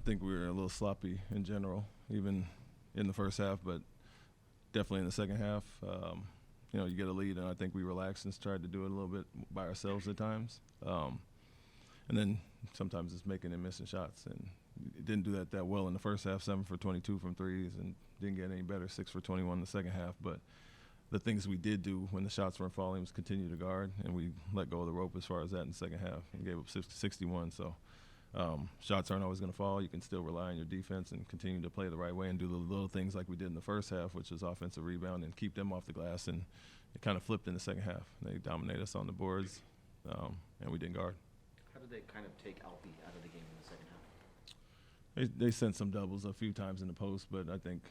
think we were a little sloppy in general, even in the first half, but definitely in the second half. You get a lead, and I think we relaxed and tried to do it a little bit by ourselves at times. And then sometimes it's making and missing shots. And it didn't do that well in the first half, 7 for 22 from threes, and didn't get any better, 6 for 21 in the second half. But the things we did do when the shots weren't falling was continue to guard, and we let go of the rope as far as that in the second half and gave up 61. So shots aren't always going to fall. You can still rely on your defense and continue to play the right way and do the little things like we did in the first half, which is offensive rebound and keep them off the glass. And it kind of flipped in the second half. They dominated us on the boards, and we didn't guard. How did they kind of take Alpi out of the game in the second half? They sent some doubles a few times in the post, but I think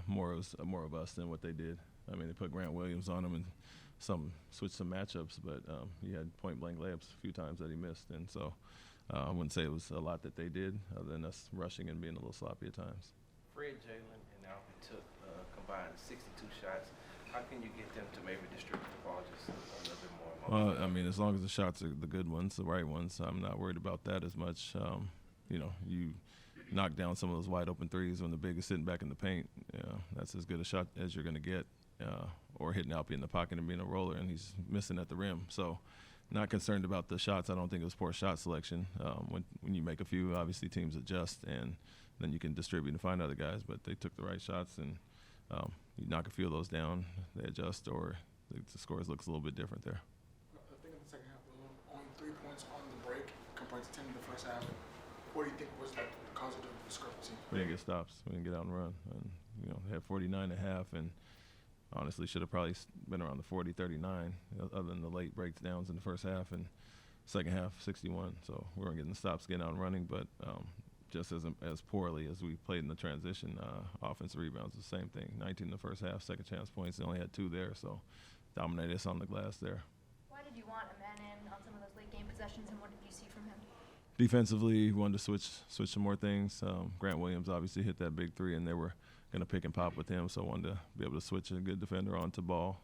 more of us than what they did. I mean, they put Grant Williams on him and switched some matchups, but he had point-blank layups a few times that he missed. And so I wouldn't say it was a lot that they did other than us rushing and being a little sloppy at times. Fred, Jalen, and Alvin took combined 62 shots. How can you get them to maybe distribute the ball just a little bit more? Well, I mean, as long as the shots are the good ones, the right ones, I'm not worried about that as much. You knock down some of those wide-open threes when the big is sitting back in the paint. That's as good a shot as you're going to get. Or hitting Alpi in the pocket and being a roller, and he's missing at the rim. So not concerned about the shots. I don't think it was poor shot selection. When you make a few, obviously teams adjust, and then you can distribute and find other guys. But they took the right shots, and you knock a few of those down, they adjust, or the scores looks a little bit different there. I think in the second half, we were only 3 points on the break compared to 10 in the first half. What do you think was the cause of the discrepancy? We didn't get stops. We didn't get out and run. And, they had 49 and a half, and honestly should have probably been around the 40, 39, other than the late breakdowns in the first half, and second half 61. So we weren't getting the stops, getting out and running, but just as poorly as we played in the transition. Offensive rebounds, the same thing. 19 in the first half, second chance points. They only had 2 there, so dominated us on the glass there. Why did you want a man in on some of those late game possessions, and what did you see from him? Defensively, we wanted to switch some more things. Grant Williams obviously hit that big 3, and they were going to pick and pop with him, so I wanted to be able to switch a good defender onto ball.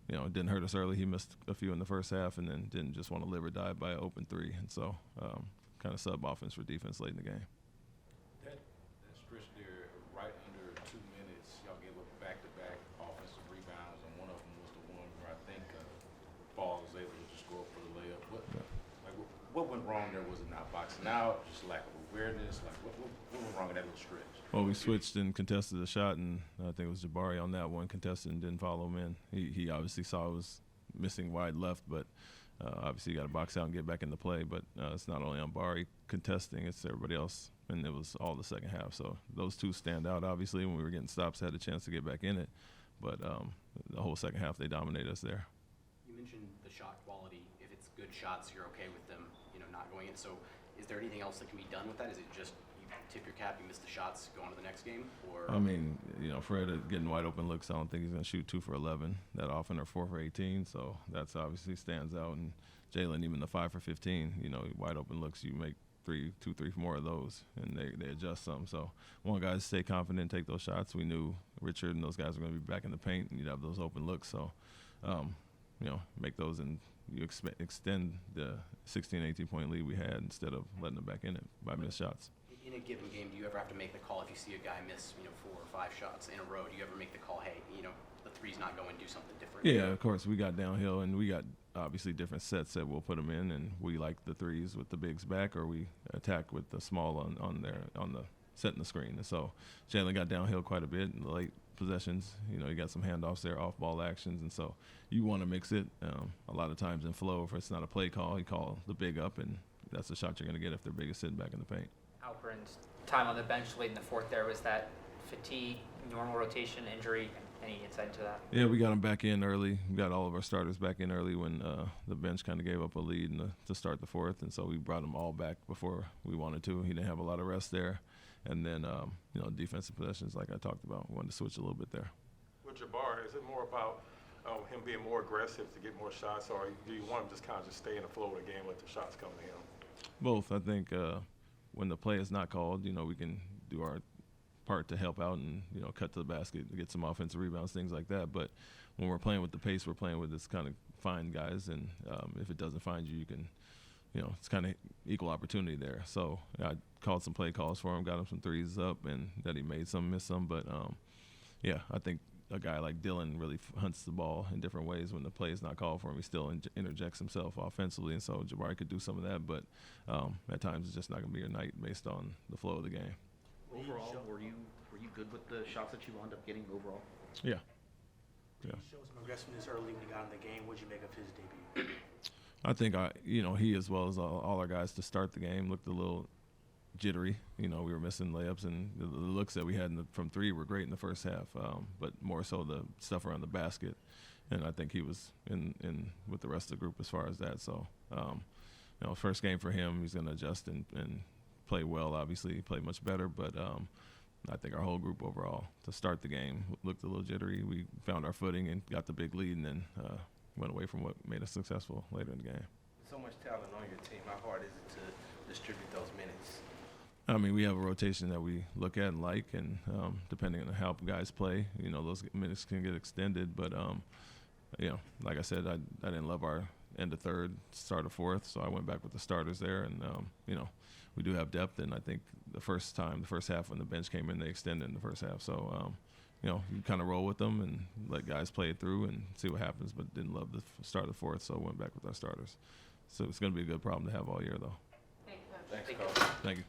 It didn't hurt us early. He missed a few in the first half, and then didn't just want to live or die by an open 3, and so kind of sub offense for defense late in the game. That stretch there, right under 2 minutes, y'all gave up back-to-back offensive rebounds, and one of them was the one where I think Ball was able to just go up for the layup. What went wrong there? Was it not boxing out, just lack of awareness? What went wrong in that little stretch? Well, we switched and contested the shot, and I think it was Jabari on that one, contested and didn't follow him in. He obviously saw it was missing wide left, but obviously you got to box out and get back into play. But it's not only on Bari contesting, it's everybody else, and it was all the second half. So those 2 stand out. Obviously, when we were getting stops, had a chance to get back in it. But the whole second half, they dominated us there. You mentioned the shot quality. If it's good shots, you're okay with them, not going in. So is there anything else that can be done with that? Is it just you tip your cap, you miss the shots, go on to the next game? Or I mean, Fred getting wide open looks, I don't think he's going to shoot 2 for 11 that often, or 4 for 18. So that's obviously stands out. And Jalen, even the 5 for 15, wide open looks, you make 2, 3 more of those, and they adjust some. So one guy to stay confident, take those shots. We knew Richard and those guys were going to be back in the paint, and you'd have those open looks. So, make those, and you extend the 16, 18-point lead we had instead of letting them back in it by missed shots. In a given game, do you ever have to make the call if you see a guy miss, 4 or 5 shots in a row? Do you ever make the call, hey, the 3's not going, do something different? Yeah, of course. We got downhill, and we got obviously different sets that we'll put them in, and we like the 3s with the bigs back, or we attack with the small on the setting the screen. And so Jalen got downhill quite a bit in the late possessions. You got some handoffs there, off-ball actions, and so you want to mix it. A lot of times in flow, if it's not a play call, you call the big up, and that's the shot you're going to get if their big is sitting back in the paint. Alperen's time on the bench late in the fourth there, was that fatigue, normal rotation, injury? Any insight into that? Yeah, we got him back in early. We got all of our starters back in early when the bench kind of gave up a lead to start the fourth, and so we brought them all back before we wanted to. He didn't have a lot of rest there. And then, defensive possessions, like I talked about, we wanted to switch a little bit there. With Jabbar, is it more about him being more aggressive to get more shots, or do you want him just kind of just stay in the flow of the game, let the shots come to him? Both. I think when the play is not called, we can do our part to help out and, cut to the basket, get some offensive rebounds, things like that. But when we're playing with the pace we're playing with, it's kind of find guys, and if it doesn't find you, you can it's kind of equal opportunity there. So I called some play calls for him, got him some threes up, and that he made some, missed some. But, I think a guy like Dylan really hunts the ball in different ways. When the play is not called for him, he still interjects himself offensively, and so Jabari could do some of that. But at times it's just not going to be a night based on the flow of the game. Overall, were you good with the shots that you wound up getting overall? Yeah. He showed some aggressiveness early when he got in the game. What'd you make of his debut? I think he, as well as all our guys to start the game, looked a little jittery. We were missing layups, and the looks that we had from three were great in the first half, but more so the stuff around the basket. And I think he was in with the rest of the group as far as that. So, first game for him, he's going to adjust and play well. Obviously, he played much better, but I think our whole group overall to start the game looked a little jittery. We found our footing and got the big lead, and then went away from what made us successful later in the game. So much talent on your team. How hard is it to distribute those minutes? I mean, we have a rotation that we look at and like, and depending on how guys play, those minutes can get extended. But, like I said, I didn't love our end of third, start of fourth, so I went back with the starters there. And, we do have depth, and I think the first half when the bench came in, they extended in the first half. So, you kind of roll with them and let guys play it through and see what happens, but didn't love the start of the fourth, so I went back with our starters. So it's going to be a good problem to have all year, though. Thanks, Coach. Thank you.